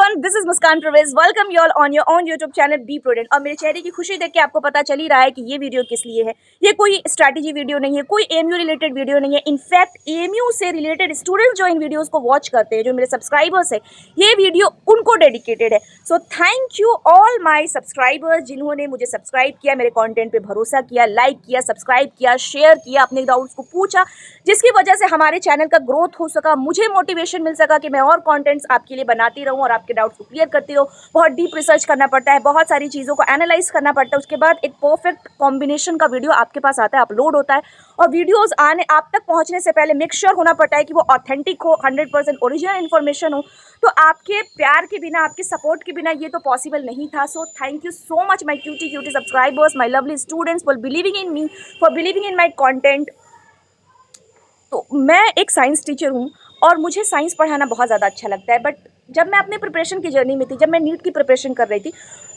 Everyone, this is Muskan Parvez. Welcome you all on your own YouTube channel be prudent. और मेरे चेहरे की खुशी देख के आपको पता चल ही रहा है कि ये वीडियो किस लिए है। ये कोई स्ट्रैटेजी वीडियो नहीं है, कोई एएमयू रिलेटेड वीडियो नहीं है। इनफैक्ट एएमयू से रिलेटेड स्टूडेंट जो इन वीडियोस को वॉच करते हैं, जो मेरे सब्सक्राइबर्स है, ये वीडियो उनको डेडिकेटेड है। सो thank you all my subscribers जिन्होंने मुझे सब्सक्राइब किया, मेरे कॉन्टेंट पर भरोसा किया, लाइक किया, सब्सक्राइब किया, शेयर किया, अपने डाउट्स को पूछा, जिसकी वजह से हमारे चैनल का ग्रोथ हो सका, मुझे मोटिवेशन मिल सका कि मैं और कंटेंट्स आपके लिए बनाती रहूं और आपके डाउट्स को क्लियर करती रहूं। बहुत डीप रिसर्च करना पड़ता है, बहुत सारी चीज़ों को एनालाइज करना पड़ता है, उसके बाद एक परफेक्ट कॉम्बिनेशन का वीडियो आपके पास आता है, अपलोड होता है। और वीडियोज़ आने आप तक पहुँचने से पहले मेक श्योर होना पड़ता है कि वो ऑथेंटिक हो, 100% ओरिजिनल इन्फॉर्मेशन हो। तो आपके प्यार के बिना, आपके सपोर्ट के बिना ये तो पॉसिबल नहीं था। So thank you so much my cutie subscribers, my lovely students, for believing in me, for believing in my content. तो मैं एक साइंस टीचर हूँ और मुझे साइंस पढ़ाना बहुत ज़्यादा अच्छा लगता है। बट जब मैं अपने प्रिपरेशन की जर्नी में थी, जब मैं नीट की प्रिपरेशन कर रही थी,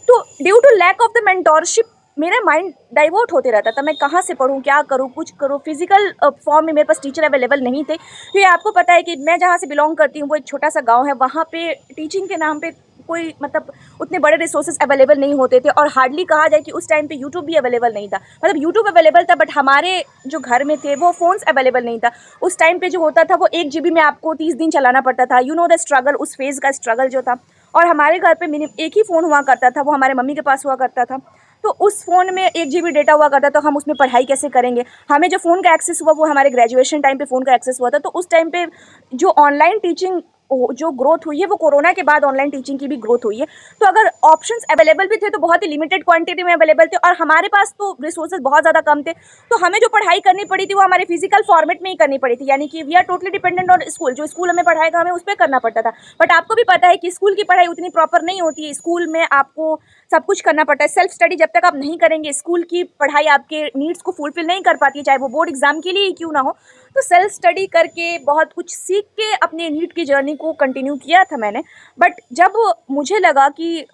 तो due to lack of the mentorship मेरा माइंड डाइवर्ट होते रहता था। मैं कहाँ से पढ़ूँ, क्या करूँ, कुछ करूँ। फिजिकल फॉर्म में मेरे पास टीचर अवेलेबल नहीं थे। तो ये आपको पता है कि मैं जहाँ से बिलोंग करती हूँ वो एक छोटा सा गाँव है। वहाँ पे टीचिंग के नाम पे कोई मतलब उतने बड़े रिसोर्सेज अवेलेबल नहीं होते थे। और हार्डली कहा जाए कि उस टाइम पे यूट्यूब भी अवेलेबल नहीं था। मतलब यूट्यूब अवेलेबल था बट हमारे जो घर में थे वो फ़ोन्स अवेलेबल नहीं था। उस टाइम पे जो होता था वो 1 GB में आपको 30 दिन चलाना पड़ता था। यू नो द स्ट्रगल, उस फेज़ का स्ट्रगल जो था। और हमारे घर पे मिनिमम एक ही फ़ोन हुआ करता था, वो हमारे मम्मी के पास हुआ करता था। तो उस फ़ोन में 1 GB डेटा हुआ करता, तो हम उसमें पढ़ाई कैसे करेंगे। हमें जो फ़ोन का एक्सेस हुआ वो हमारे ग्रेजुएशन टाइम पे फ़ोन का एक्सेस हुआ था। तो उस टाइम पे जो ऑनलाइन टीचिंग जो ग्रोथ हुई है वो कोरोना के बाद ऑनलाइन टीचिंग की भी ग्रोथ हुई है। तो अगर ऑप्शंस अवेलेबल भी थे तो बहुत ही लिमिटेड क्वांटिटी में अवेलेबल थे, और हमारे पास तो रिसोर्सेज बहुत ज़्यादा कम थे। तो हमें जो पढ़ाई करनी पड़ी थी वो हमारे फिजिकल फॉर्मेट में ही करनी पड़ी थी, यानी कि we are totally dependent on school. जो स्कूल हमें पढ़ाएगा हमें उस पर करना पड़ता था। बट आपको भी पता है कि स्कूल की पढ़ाई उतनी प्रॉपर नहीं होती है। स्कूल में आपको सब कुछ करना पड़ता है। सेल्फ स्टडी जब तक आप नहीं करेंगे, स्कूल की पढ़ाई आपके नीड्स को फुलफिल नहीं कर पाती है, चाहे वो बोर्ड एग्जाम के लिए ही क्यों ना हो। तो सेल्फ स्टडी करके बहुत कुछ सीख के अपने नीट की जर्नी को कंटिन्यू किया था मैंने। बट जब मुझे लगा कि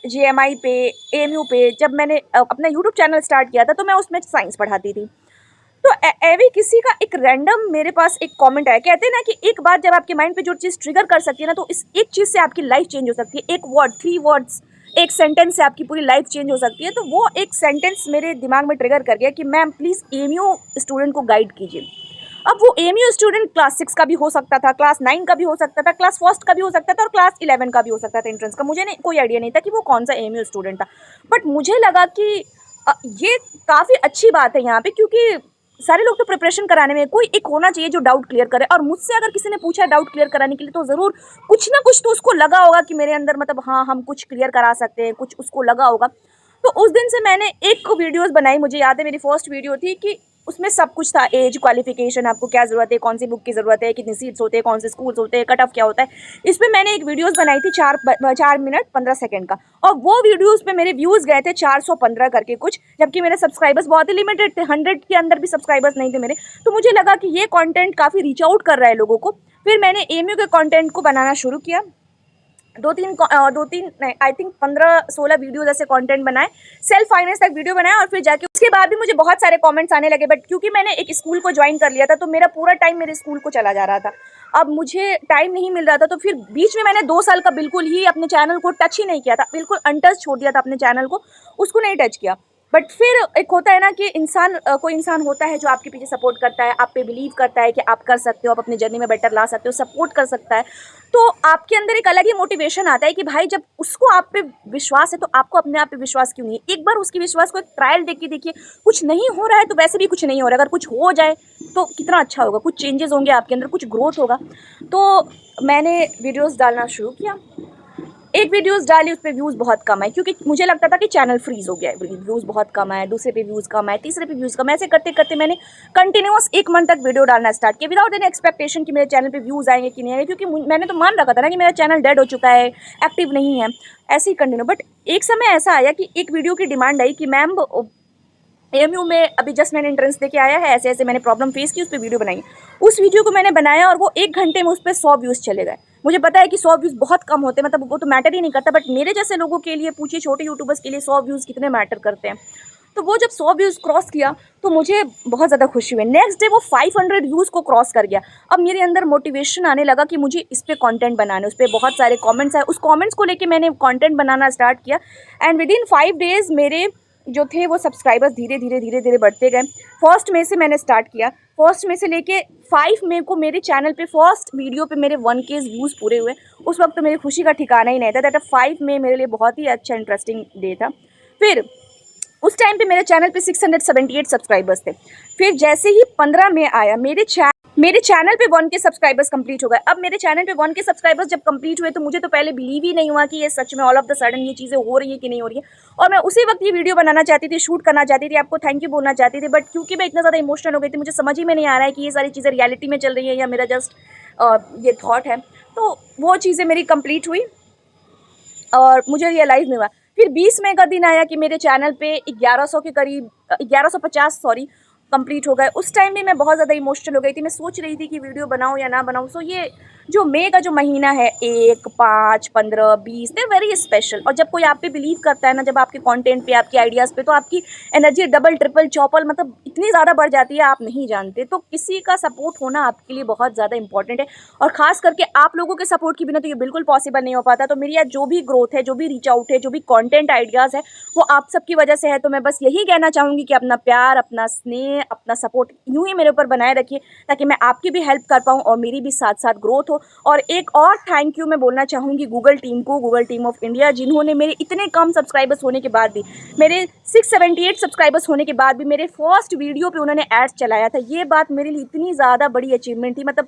JMI पे, AMU पे जब मैंने अपना यूट्यूब चैनल स्टार्ट किया था तो मैं उसमें साइंस पढ़ाती थी। तो एवी किसी का एक रैंडम मेरे पास एक कमेंट आया। कहते हैं ना कि एक बार जब आपके माइंड पे जो चीज़ ट्रिगर कर सकती है ना, तो इस एक चीज़ से आपकी लाइफ चेंज हो सकती है। एक वर्ड, 3 वर्ड्स, एक सेंटेंस से आपकी पूरी लाइफ चेंज हो सकती है। तो वो एक सेंटेंस मेरे दिमाग में ट्रिगर कर गया कि मैम प्लीज़ AMU स्टूडेंट को गाइड कीजिए। अब वो AMU स्टूडेंट क्लास 6 का भी हो सकता था, क्लास 9 का भी हो सकता था, क्लास फर्स्ट का भी हो सकता था, और क्लास 11 का भी हो सकता था एंट्रेंस का। मुझे नहीं, कोई आइडिया नहीं था कि वो कौन सा AMU स्टूडेंट था। बट मुझे लगा कि ये काफ़ी अच्छी बात है यहाँ पे, क्योंकि सारे लोग तो प्रिपरेशन कराने में, कोई एक होना चाहिए जो डाउट क्लियर करे। और मुझसे अगर किसी ने पूछा डाउट क्लियर कराने के लिए तो ज़रूर कुछ ना कुछ तो उसको लगा होगा कि मेरे अंदर मतलब हाँ हम कुछ क्लियर करा सकते हैं, कुछ उसको लगा होगा। तो उस दिन से मैंने एक वीडियोस बनाई। मुझे याद है मेरी फर्स्ट वीडियो थी कि उसमें सब कुछ था, एज, क्वालिफिकेशन, आपको क्या ज़रूरत है, कौन सी बुक की ज़रूरत है, कितनी सीट्स होते हैं, कौन से स्कूल्स होते हैं, कट ऑफ क्या होता है। इस पर मैंने एक वीडियोस बनाई थी 4 मिनट 15 सेकंड का। और वो वीडियोस पे मेरे व्यूज़ गए थे 415 करके कुछ, जबकि मेरे सब्सक्राइबर्स बहुत ही लिमिटेड थे, 100 के अंदर भी सब्सक्राइबर्स नहीं थे मेरे। तो मुझे लगा कि ये कॉन्टेंट काफ़ी रीच आउट कर रहा है लोगों को। फिर मैंने AMU के कॉन्टेंट को बनाना शुरू किया। दो तीन नहीं, आई थिंक 15-16 वीडियोज ऐसे कंटेंट बनाए, सेल्फ फाइनेंस तक वीडियो बनाया। और फिर जाके उसके बाद भी मुझे बहुत सारे कमेंट्स आने लगे। बट क्योंकि मैंने एक स्कूल को ज्वाइन कर लिया था तो मेरा पूरा टाइम मेरे स्कूल को चला जा रहा था। अब मुझे टाइम नहीं मिल रहा था, तो फिर बीच में मैंने 2 साल का बिल्कुल ही अपने चैनल को टच ही नहीं किया था, बिल्कुल अनटच छोड़ दिया था अपने चैनल को, उसको नहीं टच किया। बट फिर एक होता है ना कि कोई इंसान होता है जो आपके पीछे सपोर्ट करता है, आप पे बिलीव करता है कि आप कर सकते हो, आप अपनी जर्नी में बेटर ला सकते हो, सपोर्ट कर सकता है। तो आपके अंदर एक अलग ही मोटिवेशन आता है कि भाई जब उसको आप पे विश्वास है तो आपको अपने आप पे विश्वास क्यों नहीं है। एक बार उसकी विश्वास को एक ट्रायल देख के देखिए, कुछ नहीं हो रहा है तो वैसे भी कुछ नहीं हो रहा है, अगर कुछ हो जाए तो कितना अच्छा होगा, कुछ चेंजेस होंगे आपके अंदर, कुछ ग्रोथ होगा। तो मैंने वीडियोज़ डालना शुरू किया। एक वीडियोस डाली, उस पर व्यूज़ बहुत कम आए, क्योंकि मुझे लगता था कि चैनल फ्रीज हो गया है, व्यूज़ बहुत कम आए, दूसरे पे व्यूज़ कम आए, तीसरे पे व्यूज़ कम। ऐसे करते करते मैंने कंटिन्यूस 1 मंथ तक वीडियो डालना स्टार्ट किया, विदाउट एनी एक्सपेक्टेशन कि मेरे चैनल पे व्यूज़ आएंगे कि नहीं आएंगे, क्योंकि मैंने तो मान रखा था ना कि मेरा चैनल डेड हो चुका है, एक्टिव नहीं है, ऐसे ही कंटिन्यू। बट एक समय ऐसा आया कि एक वीडियो की डिमांड आई कि मैम AMU में अभी जस्ट मैंने एंट्रेंस देके आया है, ऐसे ऐसे मैंने प्रॉब्लम फेस की, उस पर वीडियो बनाई। उस वीडियो को मैंने बनाया और वो 1 घंटे में उस पर 100 व्यूज़ चले गए। मुझे पता है कि 100 व्यूज़ बहुत कम होते हैं, मतलब वो तो मैटर ही नहीं करता, बट मेरे जैसे लोगों के लिए पूछिए, छोटे यूट्यूबर्स के लिए 100 व्यूज़ कितने मैटर करते हैं। तो वो जब 100 व्यूज़ क्रॉस किया तो मुझे बहुत ज़्यादा खुशी हुई। नेक्स्ट डे वो 500 व्यूज़ को क्रॉस कर गया। अब मेरे अंदर मोटिवेशन आने लगा कि मुझे इस पे कंटेंट बनाना है। उस पे बहुत सारे कमेंट्स आए, उस कमेंट्स को लेके मैंने कंटेंट बनाना स्टार्ट किया एंड विदिन 5 डेज़ मेरे जो थे वो सब्सक्राइबर्स धीरे धीरे बढ़ते गए। फर्स्ट मई से मैंने स्टार्ट किया, फर्स्ट मई से लेके 5 मई को मेरे चैनल पे फर्स्ट वीडियो पे मेरे 1K व्यूज़ पूरे हुए। उस वक्त तो मेरी खुशी का ठिकाना ही नहीं था। दैट 5 मई मेरे लिए बहुत ही अच्छा इंटरेस्टिंग डे था। फिर उस टाइम पे मेरे चैनल पे 678 सब्सक्राइबर्स थे। फिर जैसे ही 15 मई आया मेरे चैनल पे 1K सब्सक्राइबर्स कंप्लीट हो गए। अब मेरे चैनल पे 1K सब्सक्राइबर्स जब कंप्लीट हुए तो मुझे तो पहले बिलीव ही नहीं हुआ कि ये सच में ऑल ऑफ द सडन ये चीज़ें हो रही है कि नहीं हो रही है। और मैं उसी वक्त ये वीडियो बनाना चाहती थी, शूट करना चाहती थी, आपको थैंक यू बोलना चाहती थी, बट क्योंकि मैं इतना ज़्यादा इमोशनल हो गई थी, मुझे समझ ही में नहीं आ रहा है कि ये सारी चीज़ें रियलिटी में चल रही है या मेरा जस्ट ये थॉट है। तो वो चीज़ें मेरी कंप्लीट हुई और मुझे रियलाइज़ नहीं हुआ। फिर 20 मई का दिन आया कि मेरे चैनल पे 1100 के करीब 1150 कंप्लीट हो गए। उस टाइम भी मैं बहुत ज़्यादा इमोशनल हो गई थी। मैं सोच रही थी कि वीडियो बनाऊँ या ना बनाऊँ। सो ये जो मई का जो महीना है 1, 5, 15, 20 दे वेरी स्पेशल। और जब कोई आप पे बिलीव करता है ना, जब आपके कंटेंट पे, आपके आइडियाज़ पे, तो आपकी एनर्जी डबल ट्रिपल चौपल मतलब इतनी ज़्यादा बढ़ जाती है, आप नहीं जानते। तो किसी का सपोर्ट होना आपके लिए बहुत ज़्यादा इंपॉर्टेंट है और ख़ास करके आप लोगों के सपोर्ट के बिना तो ये बिल्कुल पॉसिबल नहीं हो पाता। तो मेरी आज जो भी ग्रोथ है, जो भी रीच आउट है, जो भी कंटेंट आइडियाज़ है, वो आप सबकी वजह से है। तो मैं बस यही कहना चाहूँगी कि अपना प्यार, अपना स्नेह, अपना सपोर्ट यूँ ही मेरे ऊपर बनाए रखिए ताकि मैं आपकी भी हेल्प कर पाऊँ और मेरी भी साथ साथ ग्रोथ हो। और एक और थैंक यू मैं बोलना चाहूँगी गूगल टीम को, गूगल टीम ऑफ इंडिया, जिन्होंने मेरे इतने कम सब्सक्राइबर्स होने के बाद भी, मेरे 678 सब्सक्राइबर्स होने के बाद भी मेरे फर्स्ट वीडियो पे उन्होंने एड्स चलाया था। ये बात मेरे लिए इतनी ज़्यादा बड़ी अचीवमेंट थी। मतलब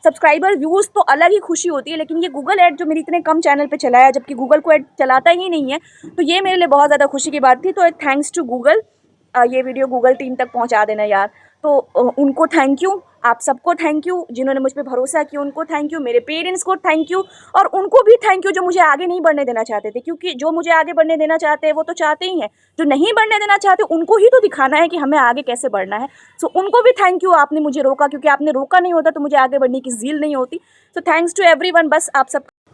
सब्सक्राइबर व्यूज़ तो अलग ही खुशी होती है, लेकिन ये गूगल ऐड जो मेरे इतने कम चैनल पे चलाया, जबकि गूगल को ऐड चलाता ही नहीं है, तो ये मेरे लिए बहुत ज़्यादा खुशी की बात थी। तो थैंक्स टू गूगल, ये वीडियो गूगल टीम तक पहुंचा देना यार। तो उनको थैंक यू, आप सबको थैंक यू जिन्होंने मुझ पे भरोसा किया, उनको थैंक यू, मेरे पेरेंट्स को थैंक यू और उनको भी थैंक यू जो मुझे आगे नहीं बढ़ने देना चाहते थे। क्योंकि जो मुझे आगे बढ़ने देना चाहते हैं वो तो चाहते ही हैं, जो नहीं बढ़ने देना चाहते उनको ही तो दिखाना है कि हमें आगे कैसे बढ़ना है। सो उनको भी थैंक यू, आपने मुझे रोका, क्योंकि आपने रोका नहीं होता तो मुझे आगे बढ़ने की ज़ील नहीं होती। So thanks to everyone.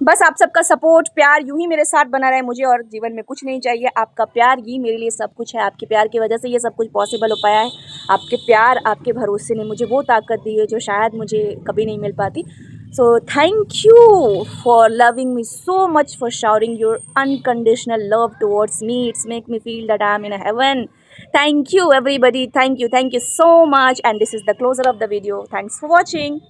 बस आप सबका सपोर्ट, प्यार यूं ही मेरे साथ बना रहे। मुझे और जीवन में कुछ नहीं चाहिए, आपका प्यार ही मेरे लिए सब कुछ है। आपके प्यार की वजह से ये सब कुछ पॉसिबल हो पाया है। आपके प्यार, आपके भरोसे ने मुझे वो ताकत दी है जो शायद मुझे कभी नहीं मिल पाती। सो thank you for loving me so much, for showering your unconditional love towards me. It's make me feel that I am in heaven. Thank you everybody, thank you so much, and this is the closer of the video. Thanks for watching.